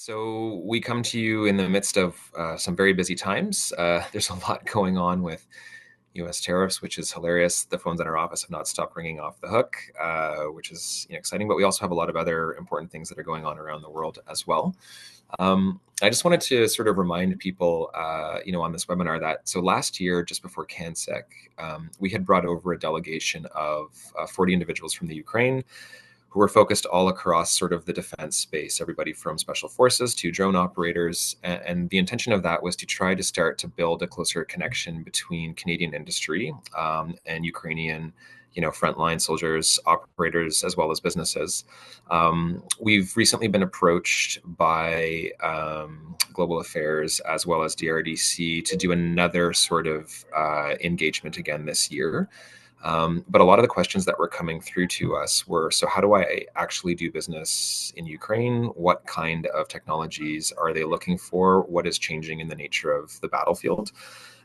So we come to you in the midst of some very busy times. There's a lot going on with U.S. tariffs, which is hilarious. The phones in our office have not stopped ringing off the hook, which is exciting. But we also have a lot of other important things that are going on around the world as well. I just wanted to sort of remind people, on this webinar that so last year, just before CanSec, we had brought over a delegation of 40 individuals from the Ukraine who were focused all across sort of the defense space, everybody from special forces to drone operators. And the intention of that was to try to start to build a closer connection between Canadian industry and Ukrainian frontline soldiers, operators, as well as businesses. We've recently been approached by Global Affairs as well as DRDC to do another sort of engagement again this year. But a lot of the questions that were coming through to us were, so how do I actually do business in Ukraine? What kind of technologies are they looking for? What is changing in the nature of the battlefield?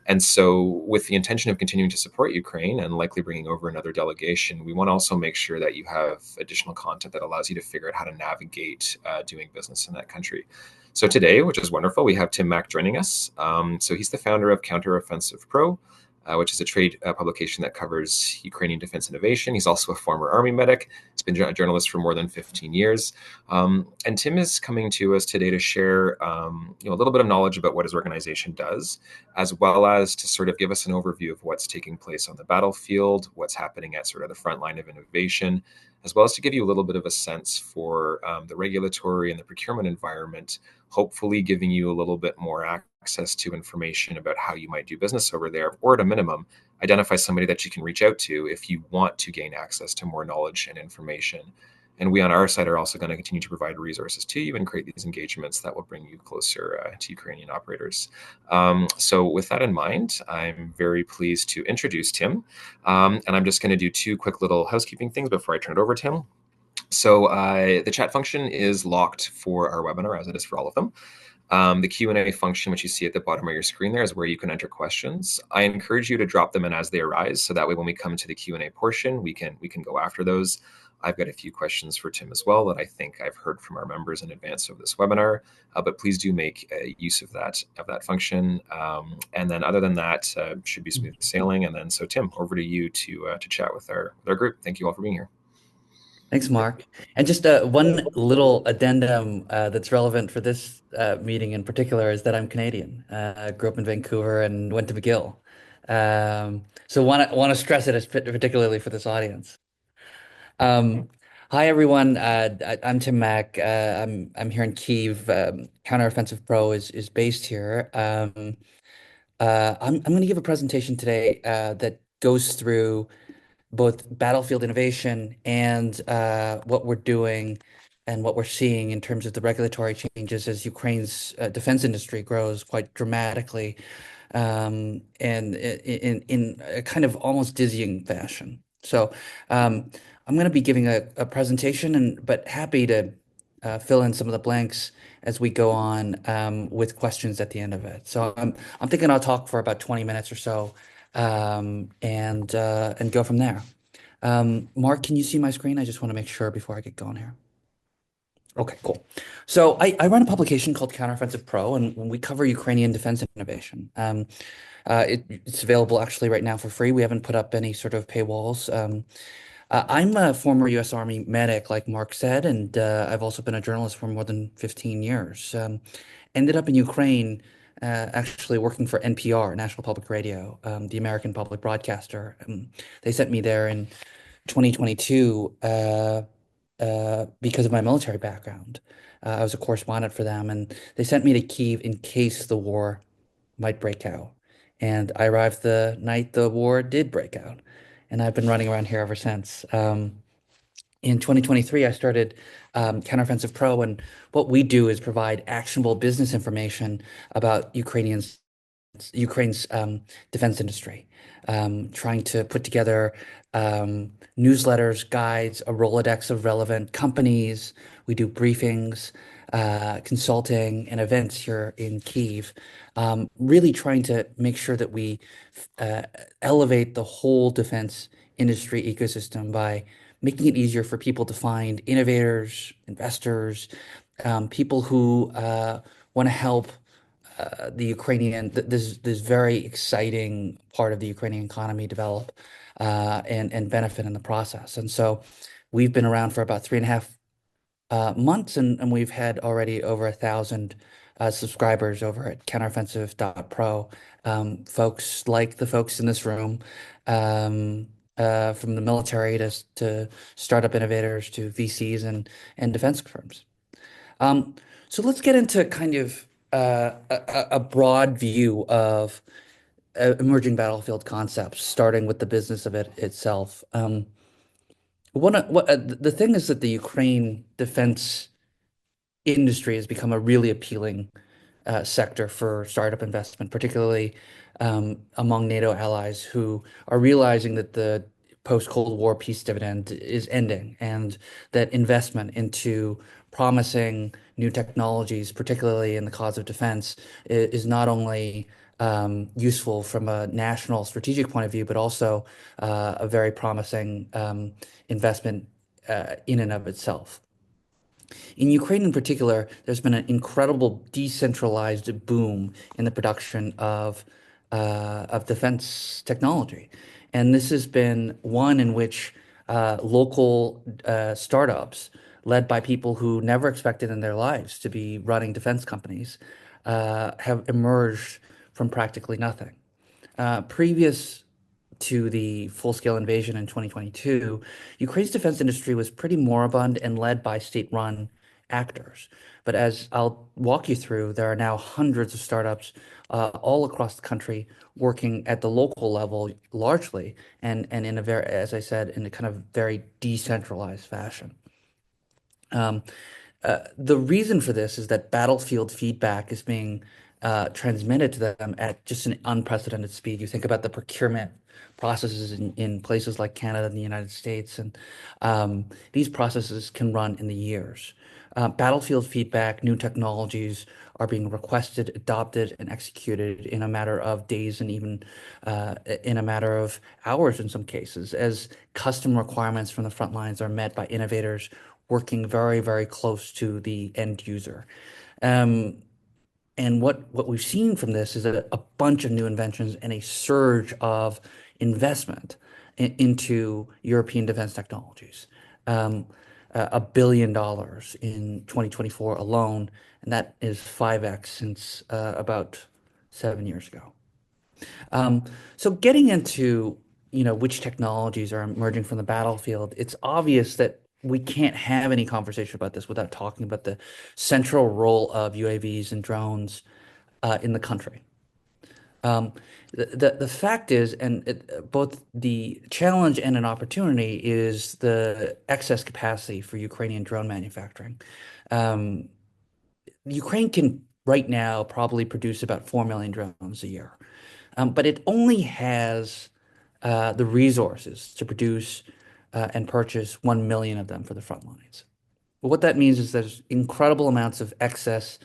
And so with the intention of continuing to support Ukraine and likely bringing over another delegation, we want to also make sure that you have additional content that allows you to figure out how to navigate doing business in that country. So today, which is wonderful, we have Tim Mack joining us. So he's the founder of Counteroffensive.Pro, which is a trade publication that covers Ukrainian defense innovation. He's also a former Army medic. He's been a journalist for more than 15 years. And Tim is coming to us today to share a little bit of knowledge about what his organization does, as well as to sort of give us an overview of what's taking place on the battlefield, what's happening at sort of the front line of innovation, as well as to give you a little bit of a sense for the regulatory and the procurement environment, hopefully giving you a little bit more access to information about how you might do business over there, or at a minimum, identify somebody that you can reach out to if you want to gain access to more knowledge and information. And we on our side are also going to continue to provide resources to you and create these engagements that will bring you closer to Ukrainian operators. So with that in mind, I'm very pleased to introduce Tim. And I'm just going to do two quick little housekeeping things before I turn it over to him. So the chat function is locked for our webinar, as it is for all of them. The Q&A function, which you see at the bottom of your screen there, is where you can enter questions. I encourage you to drop them in as they arise, so that way when we come to the Q&A portion, we can go after those. I've got a few questions for Tim as well that I think I've heard from our members in advance of this webinar, but please do make use of that function. And then other than that, should be smooth sailing. And then so Tim, over to you to chat with our group. Thank you all for being here. Thanks, Mark. And just one little addendum that's relevant for this meeting in particular is that I'm Canadian. Grew up in Vancouver and went to McGill. So want to stress it particularly for this audience. Hi everyone. I'm Tim Mack. I'm here in Kyiv. Counteroffensive.Pro is based here. I'm going to give a presentation today that goes through both battlefield innovation and what we're doing and what we're seeing in terms of the regulatory changes as Ukraine's defense industry grows quite dramatically, and in a kind of almost dizzying fashion. So I'm going to be giving a presentation, but happy to fill in some of the blanks as we go on with questions at the end of it. So I'm thinking I'll talk for about 20 minutes or so, and go from there. Mark, can you see my screen? I just want to make sure before I get going here. Okay, cool. So I run a publication called Counteroffensive.Pro, and we cover Ukrainian defense innovation. It's available actually right now for free. We haven't put up any sort of paywalls. I'm a former U.S. Army medic, like Mark said, and I've also been a journalist for more than 15 years. Ended up in Ukraine, actually working for NPR, National Public Radio, the American public broadcaster. They sent me there in 2022 because of my military background. I was a correspondent for them, and they sent me to Kyiv in case the war might break out. And I arrived the night the war did break out, and I've been running around here ever since. In 2023, I started Counteroffensive.Pro, and what we do is provide actionable business information about Ukraine's defense industry, trying to put together newsletters, guides, a Rolodex of relevant companies. We do briefings, consulting, and events here in Kyiv, really trying to make sure that we elevate the whole defense industry ecosystem by making it easier for people to find innovators, investors, people who want to help the Ukrainian, this very exciting part of the Ukrainian economy develop and benefit in the process. And so we've been around for about 3.5 months, and we've had already over 1,000 subscribers over at Counteroffensive.Pro. Folks like the folks in this room, um, from the military to startup innovators to VCs and defense firms. Um, so let's get into kind of a broad view of emerging battlefield concepts, starting with the business of it itself. The thing is that the Ukraine defense industry has become a really appealing sector for startup investment, particularly among NATO allies who are realizing that the post-Cold War peace dividend is ending and that investment into promising new technologies, particularly in the cause of defense, is not only useful from a national strategic point of view, but also a very promising investment in and of itself. In Ukraine in particular, there's been an incredible decentralized boom in the production of defense technology. And this has been one in which local startups, led by people who never expected in their lives to be running defense companies, have emerged from practically nothing. Previous to the full-scale invasion in 2022, Ukraine's defense industry was pretty moribund and led by state-run actors. But as I'll walk you through, there are now hundreds of startups all across the country working at the local level largely and in a very, as I said, in a kind of very decentralized fashion. Um, the reason for this is that battlefield feedback is being transmitted to them at just an unprecedented speed. You think about the procurement processes in places like Canada and the United States, and these processes can run in the years. Battlefield feedback, new technologies are being requested, adopted, and executed in a matter of days and even in a matter of hours in some cases, as custom requirements from the front lines are met by innovators working very, very close to the end user. Um, and what we've seen from this is a bunch of new inventions and a surge of investment into European defense technologies. Um, $1 billion in 2024 alone, and that is 5x since about 7 years ago. So getting into, which technologies are emerging from the battlefield, it's obvious that we can't have any conversation about this without talking about the central role of UAVs and drones in the country. Um, the fact is, and both the challenge and an opportunity is the excess capacity for Ukrainian drone manufacturing. Um, Ukraine can right now probably produce about 4 million drones a year. But it only has the resources to produce and purchase 1 million of them for the front lines. But what that means is there's incredible amounts of excess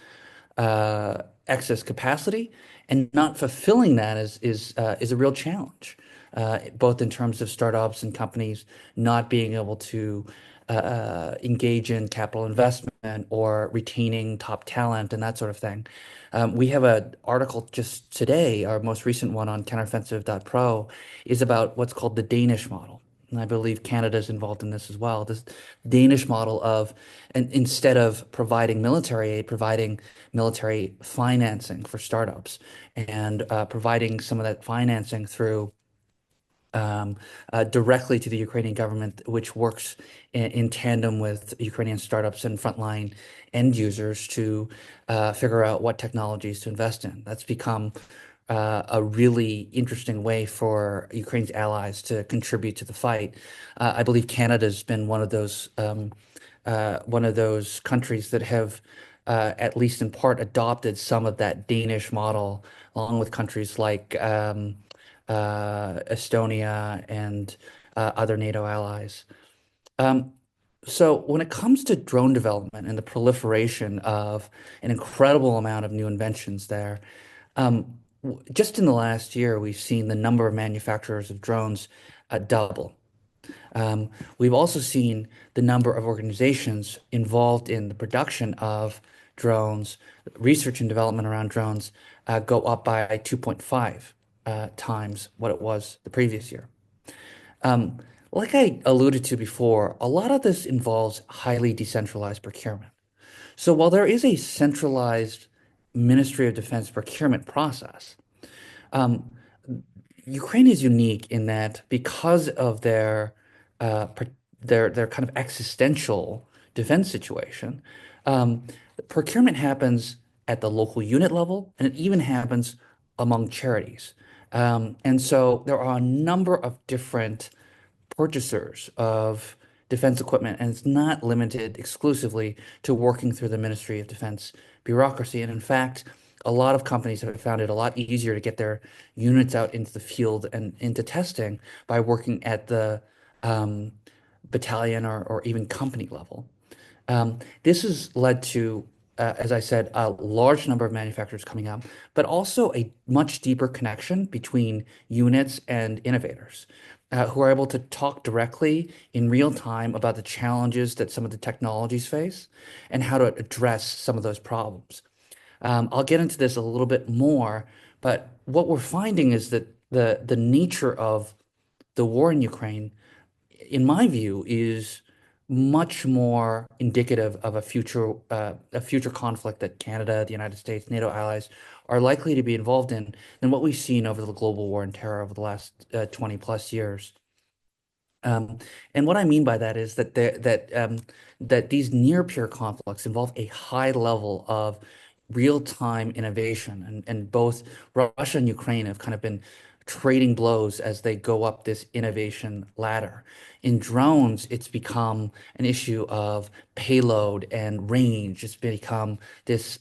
capacity, and not fulfilling that is a real challenge, both in terms of startups and companies not being able to engage in capital investment or retaining top talent and that sort of thing. We have an article just today, our most recent one on Counteroffensive.Pro, is about what's called the Danish model. And I believe Canada is involved in this as well. This Danish model of, and instead of providing military aid, providing military financing for startups and providing some of that financing through directly to the Ukrainian government, which works in tandem with Ukrainian startups and frontline end users to figure out what technologies to invest in. That's become a really interesting way for Ukraine's allies to contribute to the fight. I believe Canada's been one of those countries that have, at least in part, adopted some of that Danish model, along with countries like Estonia and other NATO allies. Um, so when it comes to drone development and the proliferation of an incredible amount of new inventions there, just in the last year, we've seen the number of manufacturers of drones double. Um, we've also seen the number of organizations involved in the production of drones, research and development around drones, go up by 2.5 times what it was the previous year. Um, like I alluded to before, a lot of this involves highly decentralized procurement. So while there is a centralized Ministry of Defense procurement process, um, Ukraine is unique in that because of uh, pr- their kind of existential defense situation, um, procurement happens at the local unit level, and it even happens among charities. And so there are a number of different purchasers of defense equipment, and it's not limited exclusively to working through the Ministry of Defense bureaucracy. And in fact, a lot of companies have found it a lot easier to get their units out into the field and into testing by working at the um, battalion or even company level. This has led to, as I said, a large number of manufacturers coming up, but also a much deeper connection between units and innovators who are able to talk directly in real time about the challenges that some of the technologies face and how to address some of those problems. I'll get into this a little bit more, but what we're finding is that the nature of the war in Ukraine in my view, is much more indicative of a future conflict that Canada, the United States, NATO allies are likely to be involved in than what we've seen over the global war on terror over the last 20 plus years. Um, and what I mean by that is that these near peer conflicts involve a high level of real-time innovation, and both Russia and Ukraine have kind of been trading blows as they go up this innovation ladder. In drones, it's become an issue of payload and range. It's become this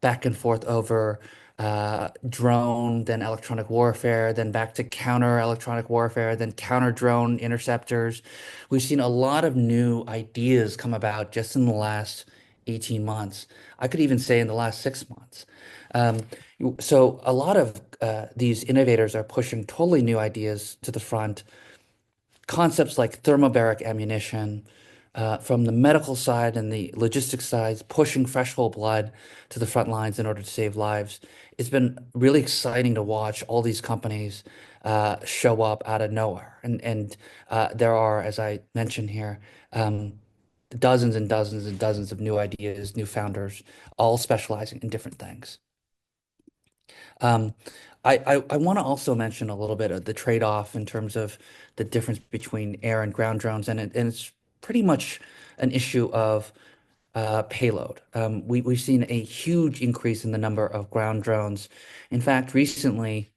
back and forth over drone, then electronic warfare, then back to counter electronic warfare, then counter drone interceptors. We've seen a lot of new ideas come about just in the last 18 months. I could even say in the last 6 months. Um, so a lot of these innovators are pushing totally new ideas to the front, concepts like thermobaric ammunition, from the medical side and the logistics side, pushing fresh whole blood to the front lines in order to save lives. It's been really exciting to watch all these companies show up out of nowhere. And there are, as I mentioned here, um, dozens and dozens and dozens of new ideas, new founders, all specializing in different things. Um, I want to also mention a little bit of the trade-off in terms of the difference between air and ground drones, and it's pretty much an issue of payload. We've seen a huge increase in the number of ground drones. In fact, recently,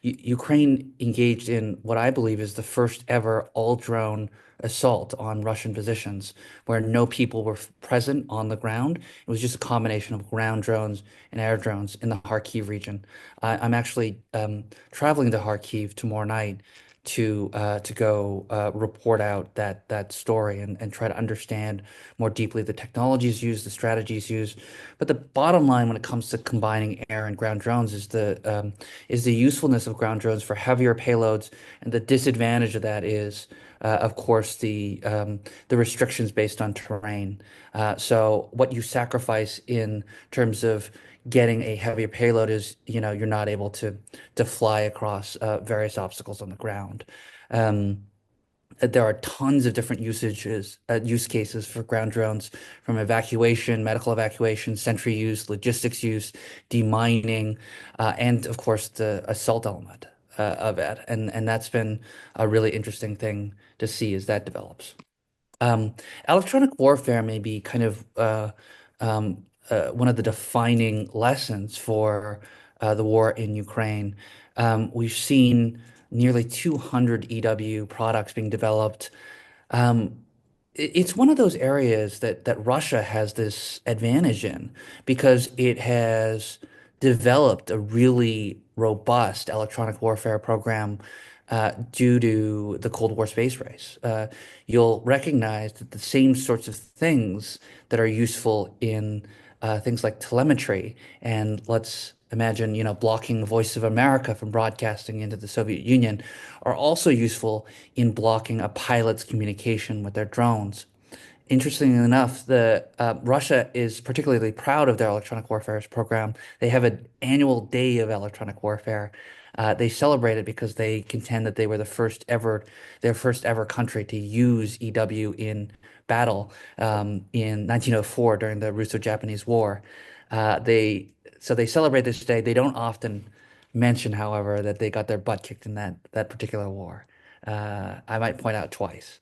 Ukraine engaged in what I believe is the first ever all-drone assault on Russian positions, where no people were present on the ground. It was just a combination of ground drones and air drones in the Kharkiv region. I'm actually traveling to Kharkiv tomorrow night to go report out that story and try to understand more deeply the technologies used, the strategies used. But the bottom line when it comes to combining air and ground drones is the usefulness of ground drones for heavier payloads, and the disadvantage of that is, of course, the restrictions based on terrain. So what you sacrifice in terms of getting a heavier payload is, you're not able to fly across various obstacles on the ground. Um, there are tons of different use cases for ground drones, from evacuation, medical evacuation, sentry use, logistics use, demining, and of course the assault element of it. And that's been a really interesting thing to see as that develops. Um, Electronic warfare may be kind of one of the defining lessons for the war in Ukraine. We've seen nearly 200 EW products being developed. Um, it's one of those areas that Russia has this advantage in because it has developed a really robust electronic warfare program due to the Cold War space race. You'll recognize that the same sorts of things that are useful in things like telemetry and let's imagine, blocking the Voice of America from broadcasting into the Soviet Union, are also useful in blocking a pilot's communication with their drones. Interestingly enough, the Russia is particularly proud of their electronic warfare program. They have an annual day of electronic warfare. They celebrate it because they contend that they were their first ever country to use EW in battle in 1904 during the Russo-Japanese War. They celebrate this day. They don't often mention, however, that they got their butt kicked in that particular war. I might point out twice.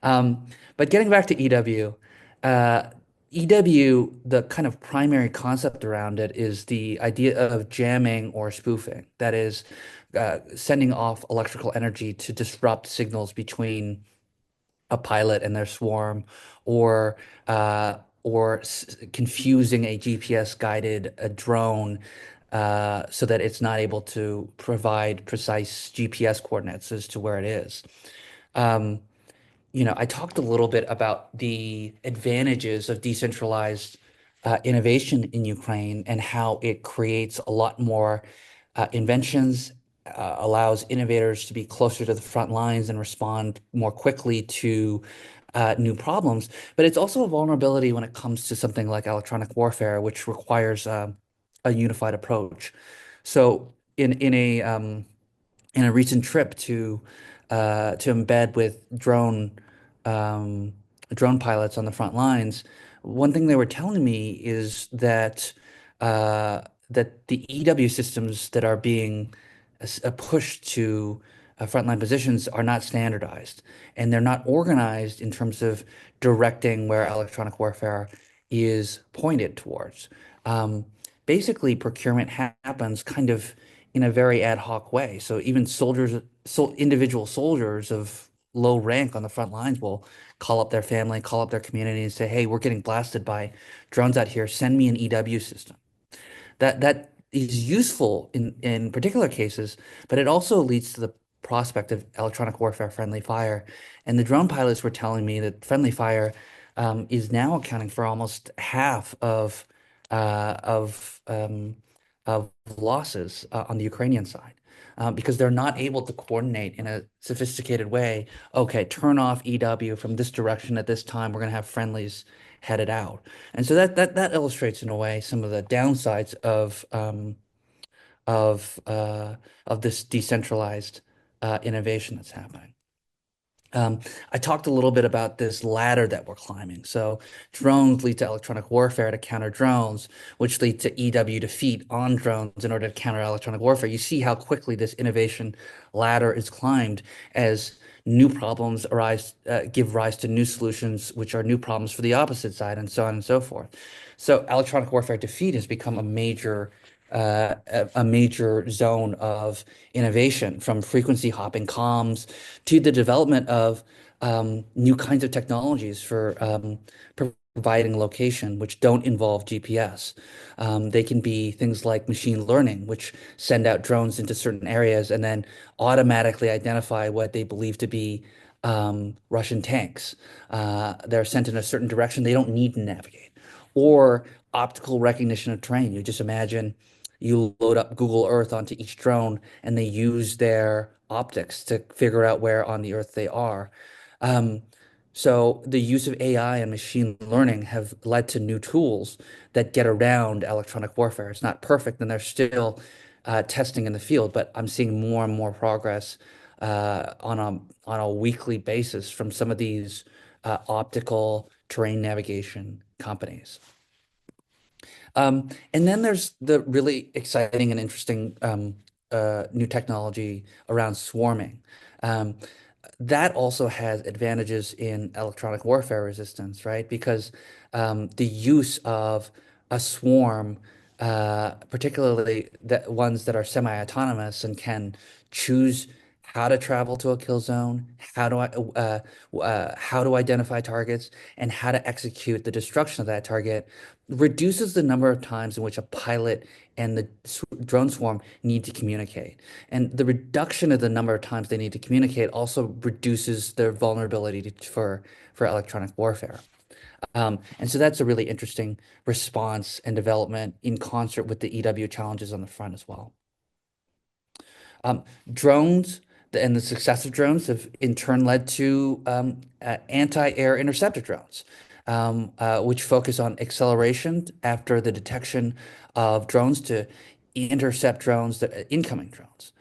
Um, but getting back to EW, EW, the kind of primary concept around it is the idea of jamming or spoofing. That is, sending off electrical energy to disrupt signals between a pilot and their swarm, or confusing a GPS guided a drone so that it's not able to provide precise GPS coordinates as to where it is. Um, I talked a little bit about the advantages of decentralized innovation in Ukraine and how it creates a lot more inventions, allows innovators to be closer to the front lines and respond more quickly to new problems. But it's also a vulnerability when it comes to something like electronic warfare, which requires a unified approach. So in a recent trip to embed with um, drone pilots on the front lines, one thing they were telling me is that the EW systems that are being pushed to frontline positions are not standardized, and they're not organized in terms of directing where electronic warfare is pointed towards. Um, Basically, procurement happens kind of in a very ad hoc way. So even individual soldiers of low rank on the front lines will call up their family, call up their community and say, "Hey, we're getting blasted by drones out here. Send me an EW system." That is useful in particular cases, but it also leads to the prospect of electronic warfare friendly fire. And the drone pilots were telling me that friendly fire is now accounting for almost half uh, of um, of losses on the Ukrainian side. Because they're not able to coordinate in a sophisticated way. Okay, turn off EW from this direction at this time. We're going to have friendlies headed out. And so that illustrates in a way some of the downsides of uh, of this decentralized innovation that's happening. Um, I talked a little bit about this ladder that we're climbing. So drones lead to electronic warfare to counter drones, which lead to EW defeat on drones in order to counter electronic warfare. You see how quickly this innovation ladder is climbed as new problems give rise to new solutions, which are new problems for the opposite side, and so on and so forth. So electronic warfare defeat has become a major zone of innovation, from frequency hopping comms to the development of new kinds of technologies for providing location, which don't involve GPS. They can be things like machine learning, which send out drones into certain areas and then automatically identify what they believe to be Russian tanks. They're sent in a certain direction. They don't need to navigate. Or optical recognition of terrain. You just imagine you load up Google Earth onto each drone and they use their optics to figure out where on the Earth they are. Um, so the use of AI and machine learning have led to new tools that get around electronic warfare. It's not perfect, and they're still testing in the field, but I'm seeing more and more progress on a weekly basis from some of these optical terrain navigation companies. And then there's the really exciting and interesting new technology around swarming. Um, that also has advantages in electronic warfare resistance, right? Because the use of a swarm, particularly the ones that are semi-autonomous and can choose how to travel to a kill zone, how to identify targets, and how to execute the destruction of that target, reduces the number of times in which a pilot and the drone swarm need to communicate. And the reduction of the number of times they need to communicate also reduces their vulnerability for electronic warfare. And so that's a really interesting response and development in concert with the EW challenges on the front as well. Um, drones and the success of drones have in turn led to anti-air interceptor drones, which focus on acceleration after the detection of drones to intercept drones that incoming drones.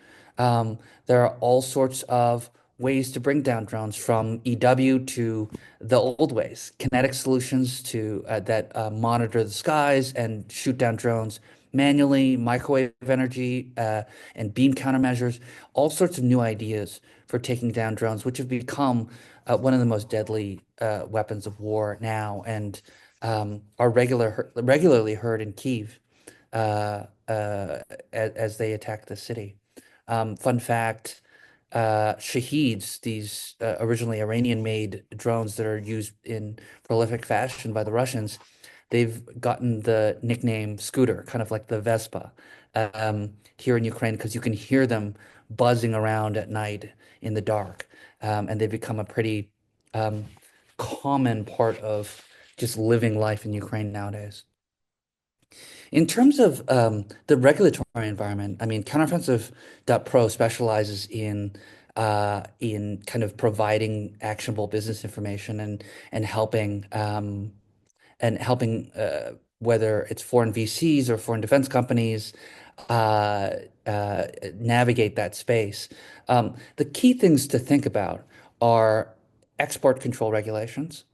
There are all sorts of ways to bring down drones from EW to the old ways, kinetic solutions to that monitor the skies and shoot down drones manually, microwave energy, and beam countermeasures, all sorts of new ideas for taking down drones, which have become one of the most deadly weapons of war now and are regularly heard in Kyiv as they attack the city. Fun fact, Shaheeds, these originally Iranian-made drones that are used in prolific fashion by the Russians, they've gotten the nickname Scooter, kind of like the Vespa, here in Ukraine, because you can hear them buzzing around at night in the dark. And they've become a pretty um, common part of just living life in Ukraine nowadays. In terms of the regulatory environment, I mean, Counteroffensive.Pro specializes in kind of providing actionable business information and helping whether it's foreign VCs or foreign defense companies uh, navigate that space. The key things to think about are export control regulations.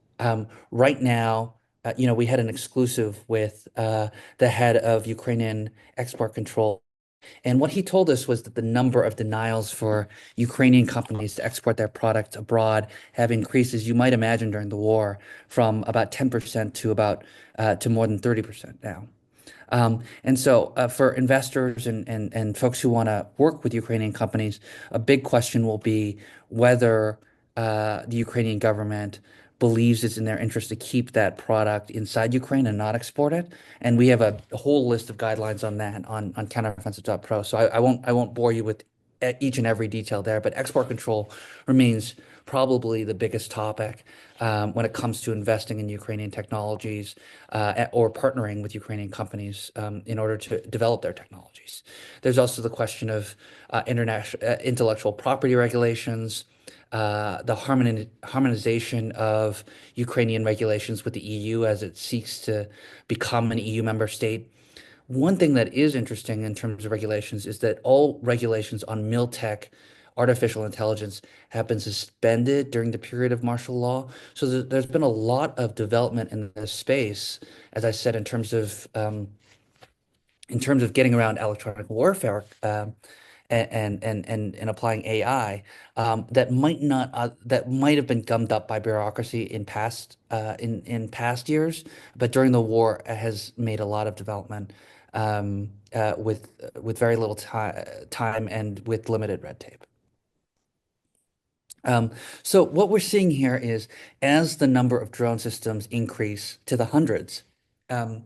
Right now, we had an exclusive with the head of Ukrainian export control. And what he told us was that the number of denials for Ukrainian companies to export their products abroad have increased, as you might imagine, during the war, from about 10% to more than 30% now. And so for investors and folks who want to work with Ukrainian companies, a big question will be whether the Ukrainian government believes it's in their interest to keep that product inside Ukraine and not export it. And we have a whole list of guidelines on that on counteroffensive.pro. So I won't bore you with each and every detail there, but export control remains probably the biggest topic when it comes to investing in Ukrainian technologies or partnering with Ukrainian companies in order to develop their technologies. There's also the question of international intellectual property regulations, the harmonization of Ukrainian regulations with the EU as it seeks to become an EU member state. One thing that is interesting in terms of regulations is that all regulations on MilTech, artificial intelligence, have been suspended during the period of martial law. So there's been a lot of development in this space, as I said, in terms of getting around electronic warfare and applying AI that might have been gummed up by bureaucracy in past years, but during the war it has made a lot of development with very little time and with limited red tape. Um, so what we're seeing here is as the number of drone systems increase to the hundreds, um,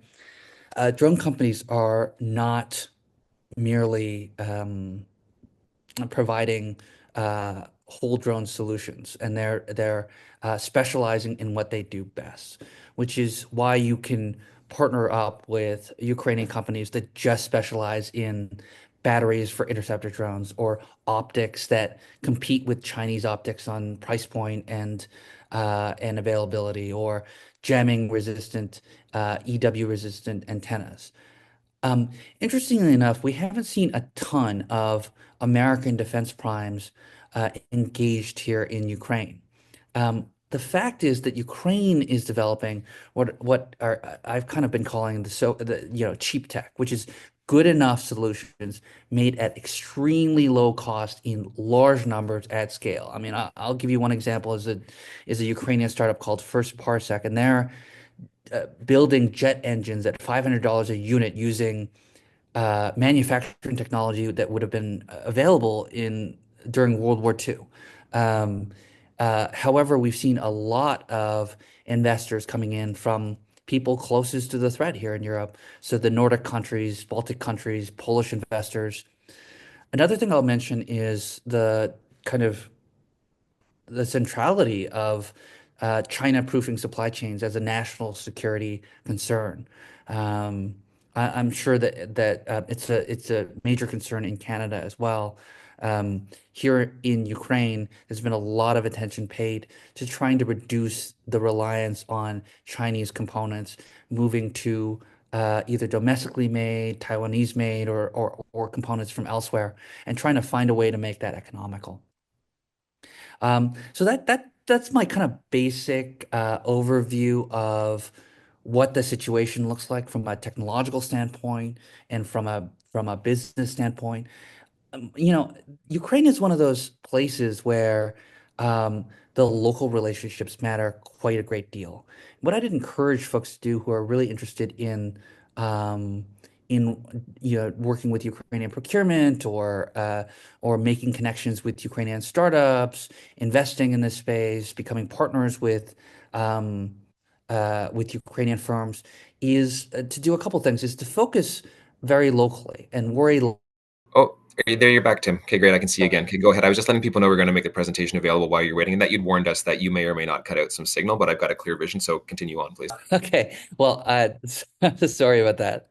drone companies are not merely providing whole drone solutions, and they're specializing in what they do best, which is why you can partner up with Ukrainian companies that just specialize in batteries for interceptor drones or optics that compete with Chinese optics on price point and availability, or jamming resistant, EW resistant antennas. Um, Interestingly enough, we haven't seen a ton of American defense primes engaged here in Ukraine. The fact is that Ukraine is developing I've kind of been calling the cheap tech, which is good enough solutions made at extremely low cost in large numbers at scale. I mean, I'll give you one example is a Ukrainian startup called First Parsec, and they're building jet engines at $500 a unit using manufacturing technology that would have been available in during World War II. Um, However, we've seen a lot of investors coming in from people closest to the threat here in Europe. So the Nordic countries, Baltic countries, Polish investors. Another thing I'll mention is the kind of the centrality of China proofing supply chains as a national security concern. Um, I'm sure that it's a major concern in Canada as well. Here in Ukraine, there's been a lot of attention paid to trying to reduce the reliance on Chinese components, moving to either domestically made, Taiwanese made, or components from elsewhere, and trying to find a way to make that economical. So that's my kind of basic overview of what the situation looks like from a technological standpoint and from a business standpoint. You know, Ukraine is one of those places where um, the local relationships matter quite a great deal. What I'd encourage folks to do who are really interested um, in working with Ukrainian procurement or making connections with Ukrainian startups, investing in this space, becoming partners with Ukrainian firms, is to do a couple things. Is to focus very locally and worry. Oh, there you're back, Tim. Okay, great. I can see you again. Okay, go ahead. I was just letting people know we're going to make the presentation available while you're waiting, and that you'd warned us that you may or may not cut out some signal, but I've got a clear vision, so continue on, please. Okay. Well, sorry about that.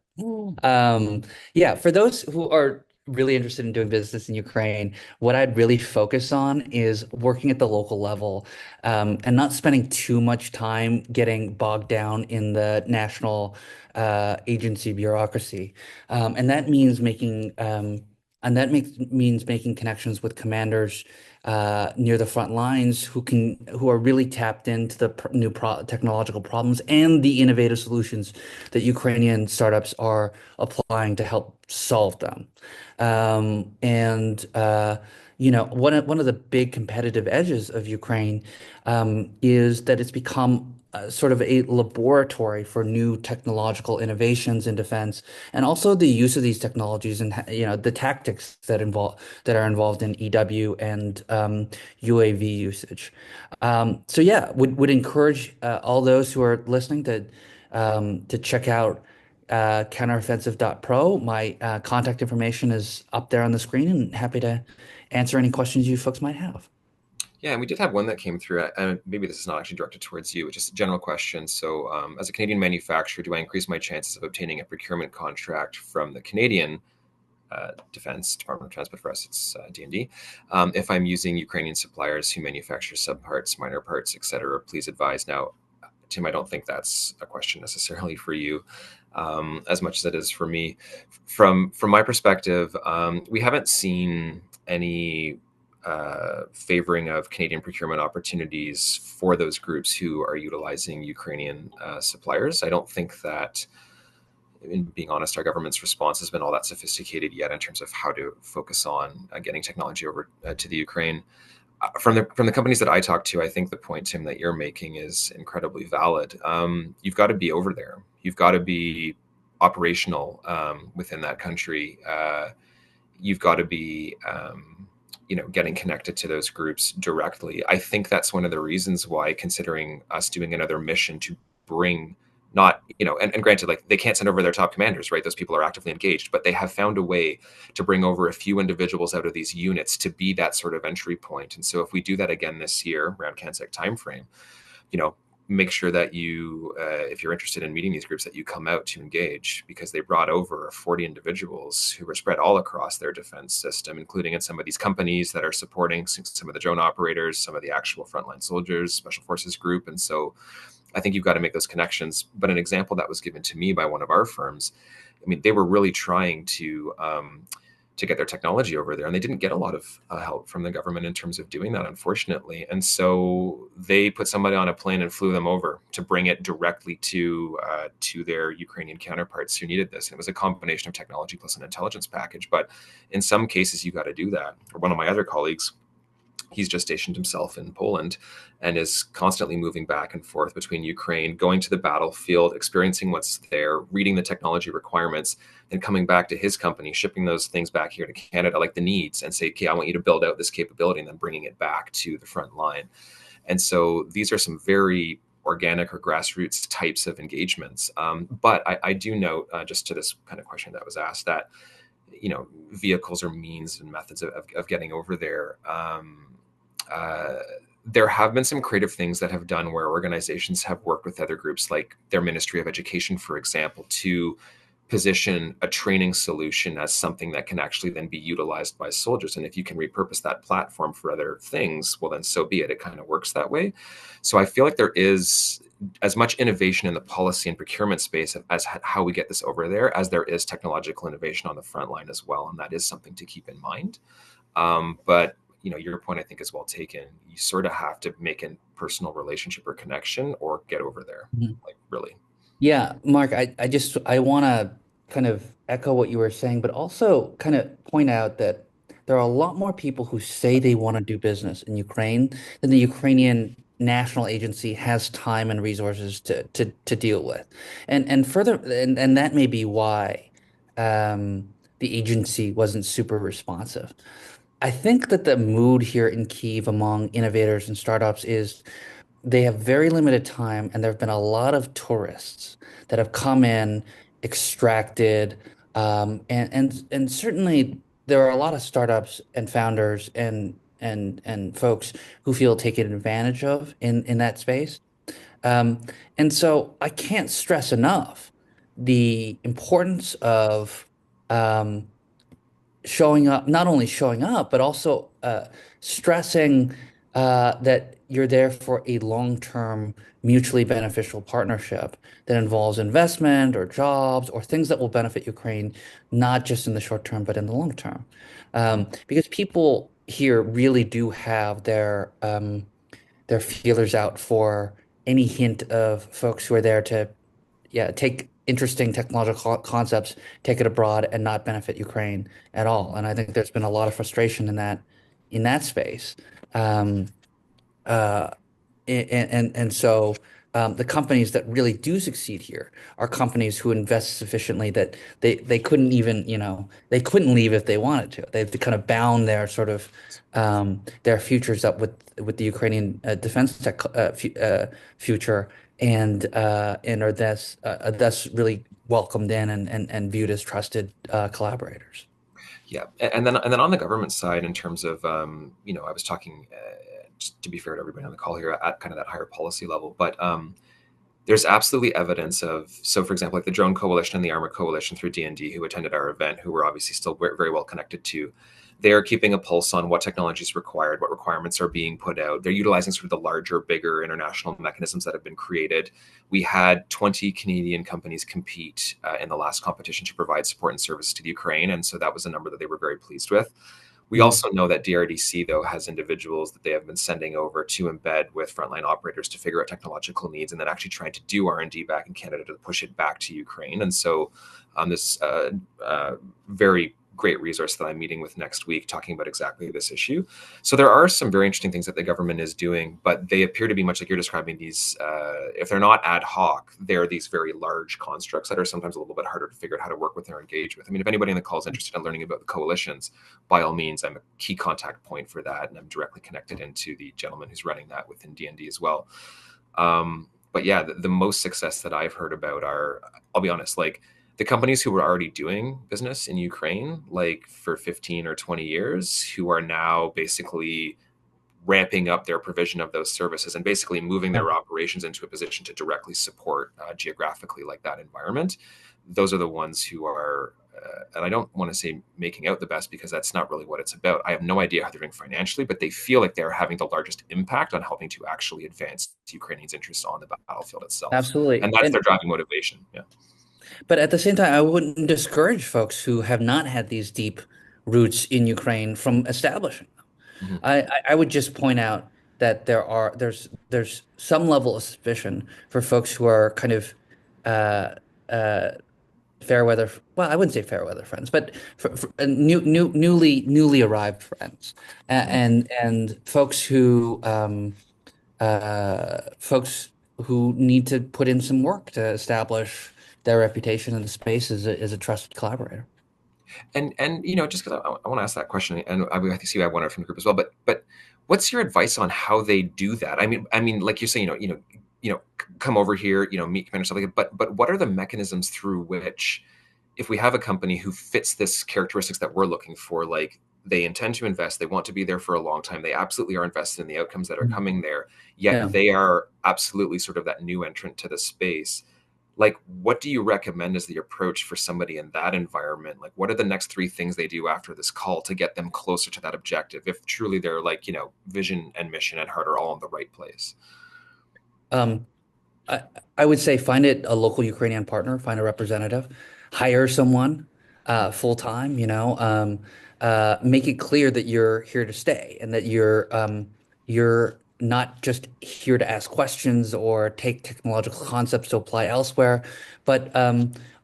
Um, yeah, for those who are really interested in doing business in Ukraine, what I'd really focus on is working at the local level, and not spending too much time getting bogged down in the national agency bureaucracy. And that means means making connections with commanders near the front lines who are really tapped into the technological problems and the innovative solutions that Ukrainian startups are applying to help solve them. And one of the big competitive edges of Ukraine is that it's become sort of a laboratory for new technological innovations in defense, and also the use of these technologies and the tactics that are involved in EW and UAV usage. So yeah, would encourage all those who are listening to check out Counteroffensive.Pro. My contact information is up there on the screen, and happy to answer any questions you folks might have. Yeah, and we did have one that came through, and maybe this is not actually directed towards you, which is a general question. So, as a Canadian manufacturer, do I increase my chances of obtaining a procurement contract from the Canadian Defense Department of Defense, but for us it's D&D. If I'm using Ukrainian suppliers who manufacture subparts, minor parts, etc., please advise. Now, Tim, I don't think that's a question necessarily for you, as much as it is for me. From my perspective, we haven't seen any favoring of Canadian procurement opportunities for those groups who are utilizing Ukrainian suppliers. I don't think that, in being honest, our government's response has been all that sophisticated yet in terms of how to focus on getting technology over to the Ukraine. From the companies that I talk to, I think the point, Tim, that you're making is incredibly valid. You've got to be over there. You've got to be operational within that country. You've got to be getting connected to those groups directly. I think that's one of the reasons why, considering us doing another mission to bring, not, and granted, like, they can't send over their top commanders, right? Those people are actively engaged, but they have found a way to bring over a few individuals out of these units to be that sort of entry point. And so if we do that again this year around CanSec timeframe, you know, make sure that you, if you're interested in meeting these groups, that you come out to engage, because they brought over 40 individuals who were spread all across their defense system, including in some of these companies that are supporting some of the drone operators, some of the actual frontline soldiers, special forces group. And so I think you've got to make those connections. But an example that was given to me by one of our firms, I mean, they were really trying to get their technology over there, and they didn't get a lot of help from the government in terms of doing that, unfortunately. And so they put somebody on a plane and flew them over to bring it directly to their Ukrainian counterparts who needed this. And it was a combination of technology plus an intelligence package. But in some cases, you got to do that. Or one of my other colleagues, he's just stationed himself in Poland and is constantly moving back and forth between Ukraine, going to the battlefield, experiencing what's there, reading the technology requirements, and coming back to his company, shipping those things back here to Canada, like the needs, and say, okay, I want you to build out this capability, and then bringing it back to the front line. And so these are some very organic or grassroots types of engagements. But I do note, just to this kind of question that was asked, that vehicles or means and methods of getting over there, there have been some creative things that have done where organizations have worked with other groups, like their Ministry of Education, for example, to position a training solution as something that can actually then be utilized by soldiers. And if you can repurpose that platform for other things, well, then so be it. It kind of works that way. So I feel like there is as much innovation in the policy and procurement space as how we get this over there as there is technological innovation on the front line as well. And that is something to keep in mind. But your point I think is well taken. You sort of have to make a personal relationship or connection or get over there, Mhm. like really. Yeah, Mark, I want to kind of echo what you were saying, but also kind of point out that there are a lot more people who say they want to do business in Ukraine than the Ukrainian national agency has time and resources to deal with. And that may be why the agency wasn't super responsive. I think that the mood here in Kyiv among innovators and startups is they have very limited time, and there have been a lot of tourists that have come in, extracted, and certainly there are a lot of startups and founders and folks who feel taken advantage of in that space. Um, and so I can't stress enough the importance of um, showing up, not only showing up, but also stressing that you're there for a long-term, mutually beneficial partnership that involves investment or jobs or things that will benefit Ukraine, not just in the short term, but in the long term. Because people here really do have their feelers out for any hint of folks who are there to take interesting technological concepts, take it abroad, and not benefit Ukraine at all. And I think there's been a lot of frustration in that space. Um, uh, and so the companies that really do succeed here are companies who invest sufficiently that they couldn't even, they couldn't leave if they wanted to. They've kind of bound their sort of their futures up with the Ukrainian defense tech future and are thus really welcomed in and viewed as trusted collaborators. Yeah, and then on the government side, in terms of I was talking just to be fair to everybody on the call here at kind of that higher policy level, but there's absolutely evidence of, so for example, like the Drone Coalition and the Armor Coalition through DND, who attended our event, who were obviously still very well connected to, they're keeping a pulse on what technology is required, what requirements are being put out. They're utilizing sort of the larger, bigger international mechanisms that have been created. We had 20 Canadian companies compete in the last competition to provide support and services to the Ukraine, and so that was a number that they were very pleased with. We Mm. also know that DRDC, though, has individuals that they have been sending over to embed with frontline operators to figure out technological needs, and then actually trying to do R&D back in Canada to push it back to Ukraine. And so this very great resource that I'm meeting with next week talking about exactly this issue. So there are some very interesting things that the government is doing, but they appear to be much like you're describing these, if they're not ad hoc, they're these very large constructs that are sometimes a little bit harder to figure out how to work with or engage with. I mean, if anybody in the call is interested in learning about the coalitions, by all means, I'm a key contact point for that, and I'm directly connected into the gentleman who's running that within DND as well. But yeah, the most success that I've heard about are, I'll be honest, like the companies who were already doing business in Ukraine, like for 15 or 20 years, who are now basically ramping up their provision of those services and basically moving Yeah. their operations into a position to directly support geographically like that environment. Those are the ones who are, and I don't want to say making out the best because that's not really what it's about. I have no idea how they're doing financially, but they feel like they're having the largest impact on helping to actually advance Ukrainians' interests on the battlefield itself. Absolutely. And that's their driving motivation. Yeah. But at the same time, I wouldn't discourage folks who have not had these deep roots in Ukraine from establishing them. Mm-hmm. I would just point out that there's some level of suspicion for folks who are kind of uh, uh, fair weather. Well, I wouldn't say fair weather friends, but for newly arrived friends, Mm-hmm. and folks who need to put in some work to establish their reputation in the space as a trusted collaborator. And just because I want to ask that question, and I see I have one from the group as well. But what's your advice on how they do that? I mean, like you say, come over here, meet and stuff like that. But what are the mechanisms through which, if we have a company who fits this characteristics that we're looking for, like they intend to invest. They want to be there for a long time. They absolutely are invested in the outcomes that are Mhm. coming there. Yet Yeah. they are absolutely sort of that new entrant to the space. Like, what do you recommend as the approach for somebody in that environment? Like, what are the next three things they do after this call to get them closer to that objective? If truly they're like, vision and mission and heart are all in the right place. Um, I, I would say find it a local Ukrainian partner, find a representative, hire someone full time, make it clear that you're here to stay and that you're not just here to ask questions or take technological concepts to apply elsewhere, but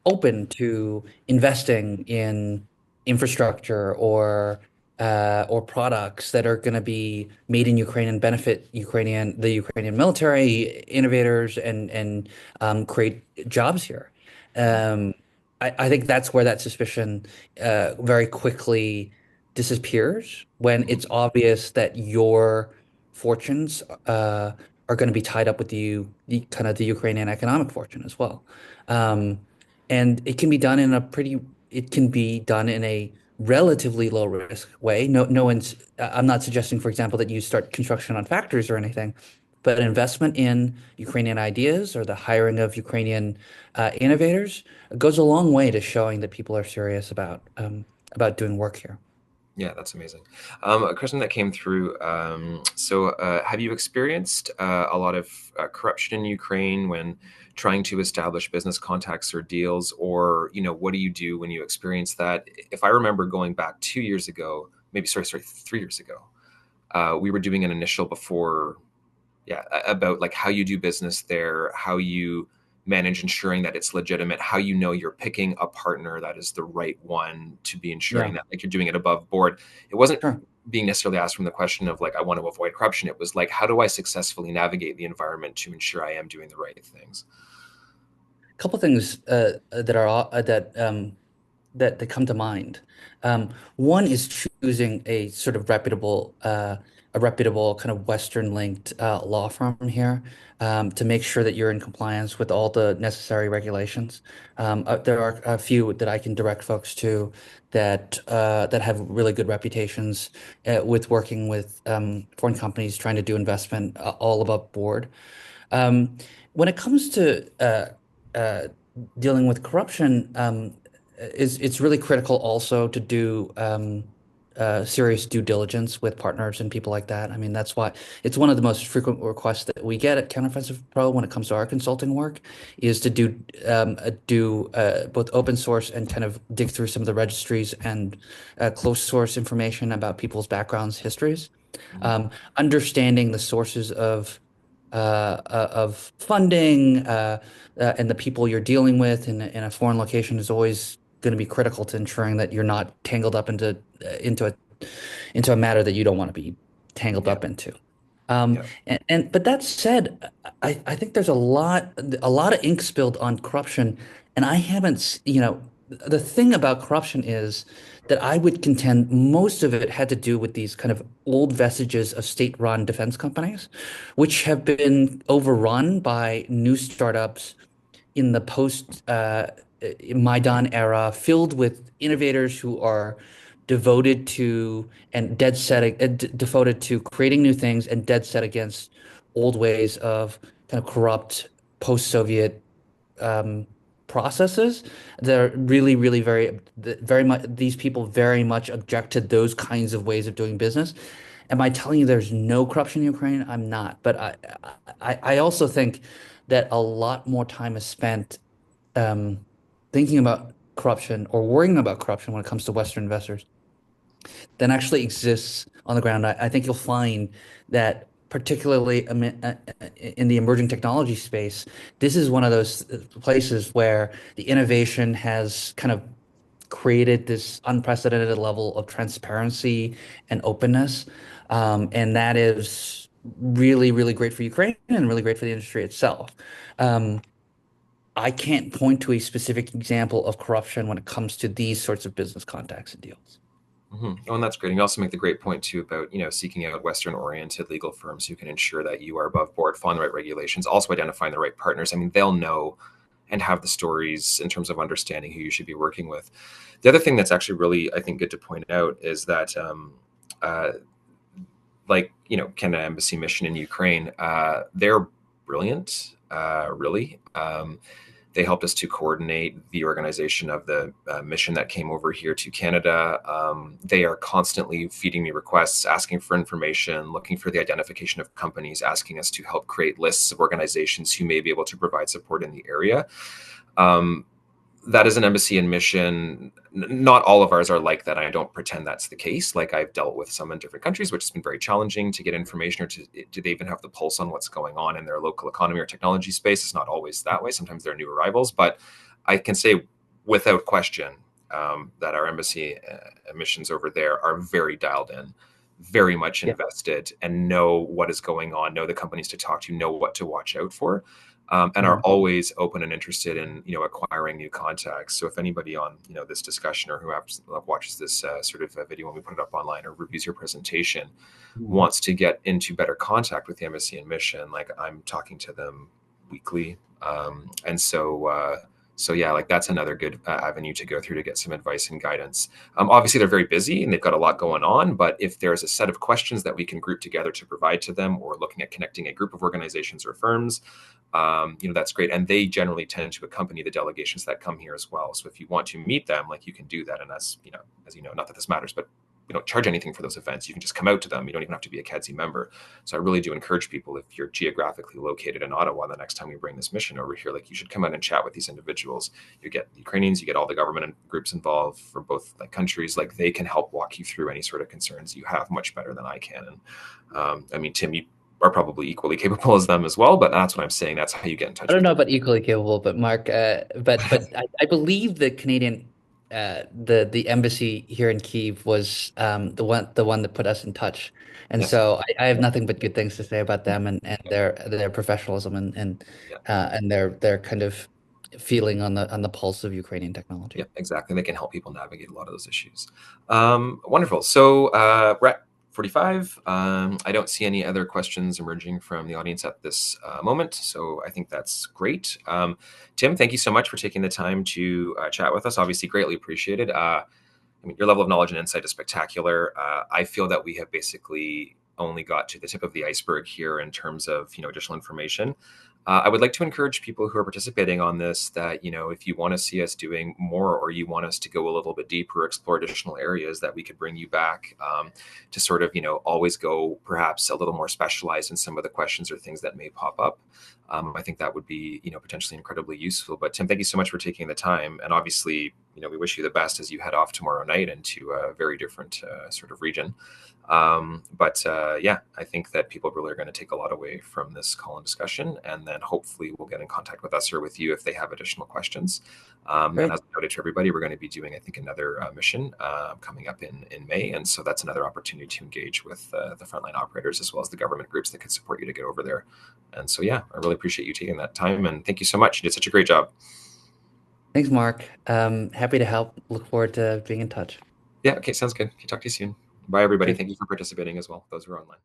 open to investing in infrastructure or products that are going to be made in Ukraine and benefit the Ukrainian military, innovators, and create jobs here. Mhm. Um, I think that's where that suspicion very quickly disappears when Mhm. it's obvious that your fortunes are going to be tied up with the kind of the Ukrainian economic fortune as well. Um, and it can be done in a relatively low risk way. No one's, I'm not suggesting, for example, that you start construction on factories or anything, but an investment in Ukrainian ideas or the hiring of Ukrainian innovators goes a long way to showing that people are serious about doing work here. Yeah, that's amazing. A question that came through. Have you experienced a lot of corruption in Ukraine when trying to establish business contacts or deals, or what do you do when you experience that? If I remember going back 2 years ago, maybe sorry, 3 years ago, we were doing an initial before, yeah, about like how you do business there, how you manage ensuring that it's legitimate, how you're picking a partner that is the right one to be ensuring Yeah, that like you're doing it above board. It wasn't sure. being necessarily asked from the question of like I want to avoid corruption. It was like how do I successfully navigate the environment to ensure I am doing the right things? A couple things that come to mind. One is choosing a reputable kind of Western linked law firm here to make sure that you're in compliance with all the necessary regulations. There are a few that I can direct folks to that have really good reputations with working with foreign companies trying to do investment all above board. Um, when it comes to uh, dealing with corruption, it's really critical also to do serious due diligence with partners and people like that. I mean, that's why it's one of the most frequent requests that we get at Counteroffensive Pro when it comes to our consulting work is to do both open source and kind of dig through some of the registries and closed source information about people's backgrounds, histories, Mhm. um, understanding the sources of funding and the people you're dealing with in a foreign location is always going to be critical to ensuring that you're not tangled up into a matter that you don't want to be tangled Yeah, up into. Um, yeah, but that said, I think there's a lot of ink spilled on corruption, and I haven't, the thing about corruption is that I would contend most of it had to do with these kind of old vestiges of state-run defense companies, which have been overrun by new startups in the post Maidan era, filled with innovators who are devoted to and devoted to creating new things and dead set against old ways of kind of corrupt post-Soviet um, processes. They're really, really very much, these people very much object to those kinds of ways of doing business. Am I telling you there's no corruption in Ukraine? I'm not. But I also think that a lot more time is spent um, thinking about corruption or worrying about corruption when it comes to Western investors than actually exists on the ground. I think you'll find that particularly in the emerging technology space, this is one of those places where the innovation has kind of created this unprecedented level of transparency and openness. And that is really, really great for Ukraine and really great for the industry itself. Um, I can't point to a specific example of corruption when it comes to these sorts of business contacts and deals. Oh, and that's great. And you also make the great point too about seeking out Western-oriented legal firms who can ensure that you are above board, following the right regulations, also identifying the right partners. I mean, they'll know and have the stories in terms of understanding who you should be working with. The other thing that's actually really, I think, good to point out is that uh, like Canada Embassy mission in Ukraine, they're brilliant, really. They helped us to coordinate the organization of the mission that came over here to Canada. They are constantly feeding me requests, asking for information, looking for the identification of companies, asking us to help create lists of organizations who may be able to provide support in the area. Um, that is an embassy and mission. Not all of ours are like that. I don't pretend that's the case. Like, I've dealt with some in different countries, which has been very challenging to get information, or to do they even have the pulse on what's going on in their local economy or technology space. It's not always that way. Sometimes they're new arrivals, but I can say without question that our embassy missions over there are very dialed in, very much Yeah. invested, and know what is going on, know the companies to talk to, know what to watch out for, and are Mhm. always open and interested in acquiring new contacts. So if anybody on this discussion, or who watches this sort of video when we put it up online, or reviews your presentation, Mhm. wants to get into better contact with the embassy and mission, like, I'm talking to them weekly, and so yeah, like, that's another good avenue to go through to get some advice and guidance. Obviously, they're very busy and they've got a lot going on, but if there's a set of questions that we can group together to provide to them, or looking at connecting a group of organizations or firms, that's great. And they generally tend to accompany the delegations that come here as well. So if you want to meet them, like, you can do that. And that's, as you know, not that this matters, but we don't charge anything for those events. You can just come out to them. You don't even have to be a CADSI member. So I really do encourage people, if you're geographically located in Ottawa, the next time we bring this mission over here, like, you should come out and chat with these individuals. You get the Ukrainians, you get all the government groups involved from both, like, countries. Like, they can help walk you through any sort of concerns you have much better than I can. And I mean, Tim, you are probably equally capable as them as well, but that's what I'm saying. That's how you get in I touch don't with know them. about equally capable, but Mark, I believe the Canadian, the embassy here in Kyiv was the one that put us in touch, and Yes. so I have nothing but good things to say about them, and Yeah. their professionalism, Yeah. and their kind of feeling on the pulse of Ukrainian Yeah, technology. exactly. They can help people navigate a lot of those issues. Wonderful. So we're at 45. I don't see any other questions emerging from the audience at this moment. So I think that's great. Tim, thank you so much for taking the time to chat with us. Obviously, greatly appreciated. I mean, your level of knowledge and insight is spectacular. I feel that we have basically only got to the tip of the iceberg here in terms of additional information. I would like to encourage people who are participating on this that if you want to see us doing more, or you want us to go a little bit deeper, explore additional areas, that we could bring you back to sort of always go perhaps a little more specialized in some of the questions or things that may pop up. I think that would be potentially incredibly useful. But Tim, thank you so much for taking the time, and obviously we wish you the best as you head off tomorrow night into a very different sort of region. But yeah, I think that people really are going to take a lot away from this call and discussion, and then hopefully will get in contact with us or with you if they have additional questions. And Great. as I noted to everybody, we're going to be doing, I think, another mission coming up in May, and so that's another opportunity to engage with the frontline operators, as well as the government groups that could support you to get over there. And so yeah, I really appreciate you taking that time, and thank you so much. You did such a great job. Thanks, Mark. Happy to help. Look forward to being in touch. Yeah, okay, sounds good. Okay, talk to you soon. Bye, everybody. Great. Thank you for participating as well, those who are online.